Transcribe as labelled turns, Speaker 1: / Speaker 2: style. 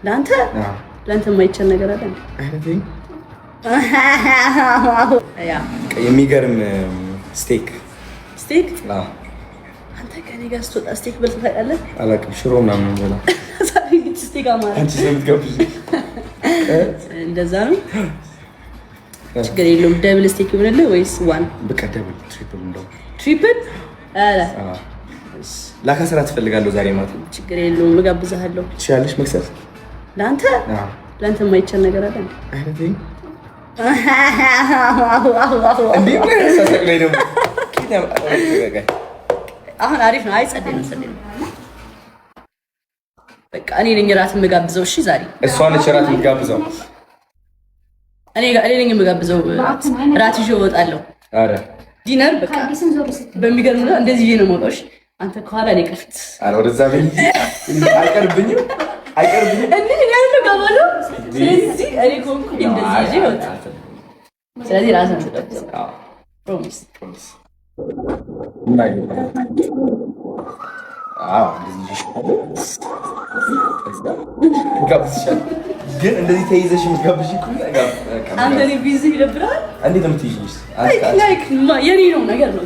Speaker 1: ላንተ የማይቻል ነገር አለ
Speaker 2: አይደል? ያ የሚገርም ስቴክ
Speaker 1: አንተ ከኔ ጋር ስትወጣ ስቴክ በልተህ ታውቃለህ?
Speaker 2: አላውቅም። ሽሮ ምናምን በላ
Speaker 1: ስቴክ አማራ
Speaker 2: አንቺ ስለምትገብዥ
Speaker 1: እንደዛ ነው። ችግር የለውም። ደብል ስቴክ ይሆንልህ ወይስ ዋን?
Speaker 2: በቃ ደብል ትሪፕል እንደው
Speaker 1: ትሪፕል
Speaker 2: ላካሰራ ትፈልጋለሁ ዛሬ ማለት ነው።
Speaker 1: ችግር የለውም። እጋብዝሃለሁ።
Speaker 2: ትችያለሽ መክሰስ
Speaker 1: ላንተ የማይቻል ነገር አለ
Speaker 2: አይደል? እንዴ
Speaker 1: አሁን አሪፍ ነው። አይጸደኝ ነው ጸደኝ። በቃ እኔ ነኝ እራት የምጋብዘው። እሺ ዛሬ
Speaker 2: እሷ ነች እራት የምጋብዘው።
Speaker 1: እኔ ነኝ የምጋብዘው። እራት ይዤ እወጣለሁ።
Speaker 2: አረ
Speaker 1: ዲነር በቃ በሚገርም ነው። እንደዚህ ይሄ ነው የምወጣው። እሺ አንተ ከኋላ እኔ ከፊት።
Speaker 2: አረ ወደዛ በይ። አይቀርብኝም
Speaker 1: እንዴ እኔ አይደለም ጋባለው። ስለዚህ እኔ ኮንኩ እንደዚህ ይዤ እወጣለሁ። ስለዚህ ራስን ተጠብቀው። ፕሮሚስ
Speaker 2: ግን እንደዚህ ተይዘሽ የምትጋብዥ
Speaker 1: አንተ ቢዚ ይደብራል።
Speaker 2: እንዴት ነው የምትይዥኝ?
Speaker 1: የኔ ነው ነገር ነው።